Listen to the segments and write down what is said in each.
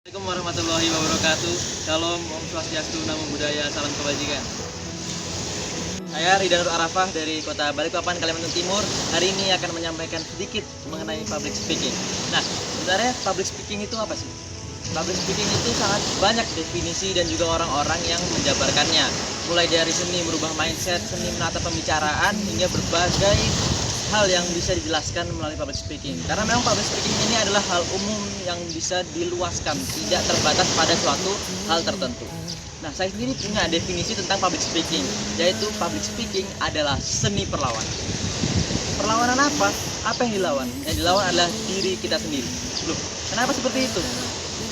Assalamualaikum warahmatullahi wabarakatuh. Shalom, Om Swastiastu, Namo Buddhaya, salam kebajikan. Saya Rida Nur Arafah dari Kota Balikpapan, Kalimantan Timur. Hari ini akan menyampaikan sedikit mengenai public speaking. Nah, sebenarnya public speaking itu apa sih? Public speaking itu sangat banyak definisi dan juga orang-orang yang menjabarkannya. Mulai dari seni merubah mindset, seni menata pembicaraan, hingga berbagai hal yang bisa dijelaskan melalui public speaking. Karena memang public speaking ini adalah hal umum yang bisa diluaskan, tidak terbatas pada suatu hal tertentu. Nah, saya sendiri punya definisi tentang public speaking, yaitu public speaking adalah seni perlawanan. Perlawanan apa? Apa yang dilawan? Yang dilawan adalah diri kita sendiri. Loh, kenapa seperti itu?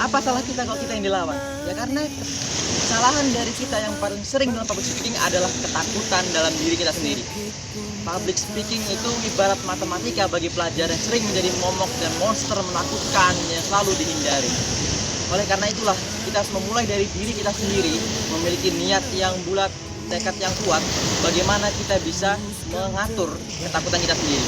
Apa salah kita kalau kita yang dilawan? Ya karena kesalahan dari kita yang paling sering dalam public speaking adalah ketakutan dalam diri kita sendiri. Public speaking itu ibarat matematika bagi pelajar yang sering menjadi momok dan monster menakutkan yang selalu dihindari. Oleh karena itulah kita harus memulai dari diri kita sendiri, memiliki niat yang bulat, tekad yang kuat, bagaimana kita bisa mengatur ketakutan kita sendiri.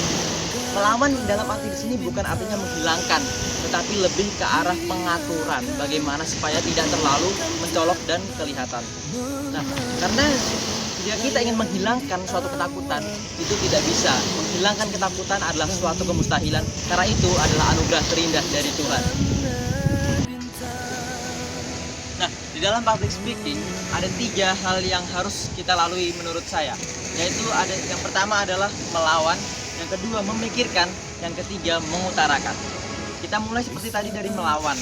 Melawan dalam arti di sini bukan artinya menghilangkan, tetapi lebih ke arah pengaturan, bagaimana supaya tidak terlalu mencolok dan kelihatan. Nah, karena jika kita ingin menghilangkan suatu ketakutan, itu tidak bisa. Menghilangkan ketakutan adalah suatu kemustahilan, karena itu adalah anugerah terindah dari Tuhan. Nah, di dalam public speaking ada 3 hal yang harus kita lalui menurut saya. Yaitu ada yang pertama adalah melawan, yang kedua memikirkan, yang ketiga mengutarakan. Kita mulai seperti tadi dari melawan.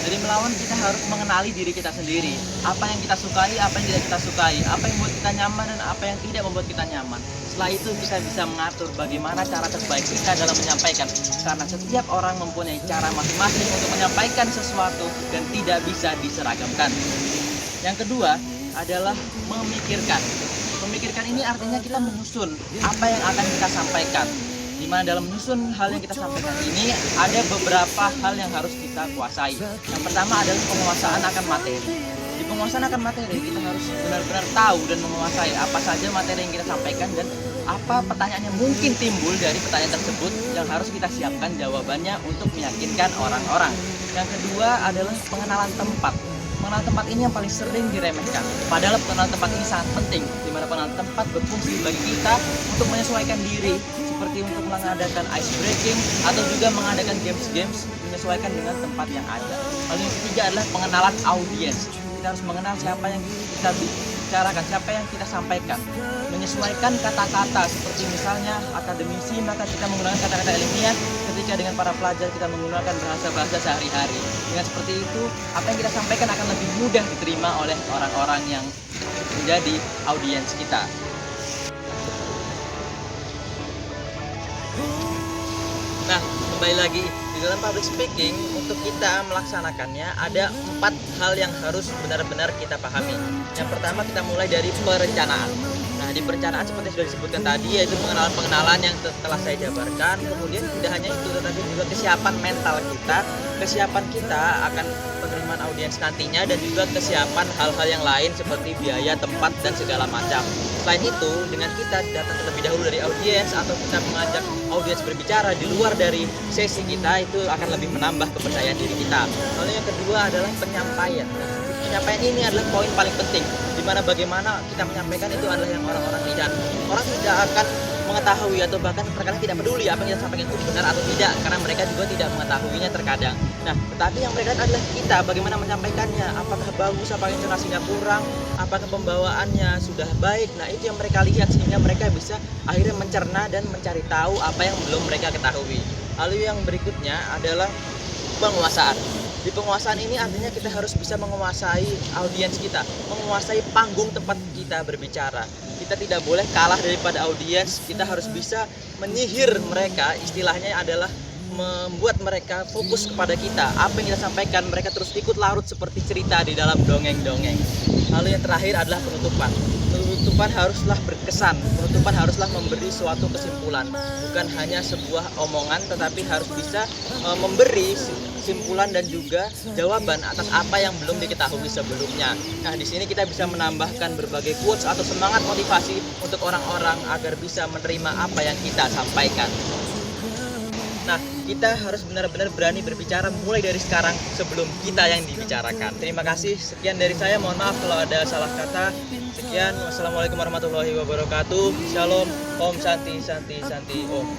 Dari melawan kita harus mengenali diri kita sendiri. Apa yang kita sukai, apa yang tidak kita sukai, apa yang membuat kita nyaman dan apa yang tidak membuat kita nyaman. Setelah itu kita bisa mengatur bagaimana cara terbaik kita dalam menyampaikan. Karena setiap orang mempunyai cara masing-masing untuk menyampaikan sesuatu dan tidak bisa diseragamkan. Yang kedua adalah memikirkan. Memikirkan ini artinya kita menyusun apa yang akan kita sampaikan. Di mana dalam menyusun hal yang kita sampaikan ini ada beberapa hal yang harus kita kuasai. Yang pertama adalah penguasaan akan materi. Di penguasaan akan materi kita harus benar-benar tahu dan menguasai apa saja materi yang kita sampaikan dan apa pertanyaan yang mungkin timbul dari pertanyaan tersebut yang harus kita siapkan jawabannya untuk meyakinkan orang-orang. Yang kedua adalah pengenalan tempat. Pengenalan tempat ini yang paling sering diremehkan. Padahal pengenalan tempat ini sangat penting, di mana pengenalan tempat berfungsi bagi kita untuk menyesuaikan diri, seperti untuk mengadakan ice breaking atau juga mengadakan games-games menyesuaikan dengan tempat yang ada. Lalu yang ketiga adalah pengenalan audiens. Kita harus mengenal siapa yang kita bicarakan, siapa yang kita sampaikan. Menyesuaikan kata-kata, seperti misalnya akademisi, maka kita menggunakan kata-kata ilmiah. Ketika dengan para pelajar kita menggunakan bahasa-bahasa sehari-hari. Dengan seperti itu, apa yang kita sampaikan akan lebih mudah diterima oleh orang-orang yang menjadi audiens kita. Nah, kembali lagi di dalam public speaking, untuk kita melaksanakannya ada 4 hal yang harus benar-benar kita pahami. Yang pertama, kita mulai dari perencanaan. Nah, di perencanaan seperti sudah disebutkan tadi, yaitu pengenalan-pengenalan yang telah saya jabarkan. Kemudian tidak hanya itu, tetapi juga kesiapan mental kita, kesiapan kita akan penerimaan audiens nantinya, dan juga kesiapan hal-hal yang lain seperti biaya, tempat, dan segala macam. Selain itu, dengan kita datang terlebih dahulu dari audiens atau kita mengajak audiens berbicara di luar dari sesi kita, itu akan lebih menambah kepercayaan diri kita. Lalu yang kedua adalah penyampaian. Penyampaian ini adalah poin paling penting, di mana bagaimana kita menyampaikan itu adalah yang orang-orang lihat. Orang tidak akan mengetahui atau bahkan terkadang tidak peduli apa yang kita sampaikan itu benar atau tidak, karena mereka juga tidak mengetahuinya terkadang. Nah, tetapi yang mereka lihat adalah kita bagaimana menyampaikannya, apakah bagus, apakah intonasinya kurang, apakah pembawaannya sudah baik. Nah, itu yang mereka lihat sehingga mereka bisa akhirnya mencerna dan mencari tahu apa yang belum mereka ketahui. Lalu yang berikutnya adalah penguasaan. Di penguasaan ini artinya kita harus bisa menguasai audiens kita, menguasai panggung tempat kita berbicara. Kita tidak boleh kalah daripada audiens, kita harus bisa menyihir mereka, istilahnya adalah membuat mereka fokus kepada kita. Apa yang kita sampaikan, mereka terus ikut larut seperti cerita di dalam dongeng-dongeng. Lalu yang terakhir adalah penutupan. Penutupan haruslah berkesan, penutupan haruslah memberi suatu kesimpulan, bukan hanya sebuah omongan, tetapi harus bisa memberi kesimpulan dan juga jawaban atas apa yang belum diketahui sebelumnya. Nah, di sini kita bisa menambahkan berbagai quotes atau semangat motivasi untuk orang-orang agar bisa menerima apa yang kita sampaikan. Nah, kita harus benar-benar berani berbicara mulai dari sekarang sebelum kita yang dibicarakan. Terima kasih, sekian dari saya, mohon maaf kalau ada salah kata. Sekian, wassalamualaikum warahmatullahi wabarakatuh. Shalom, Om Santi Santi Santi Om.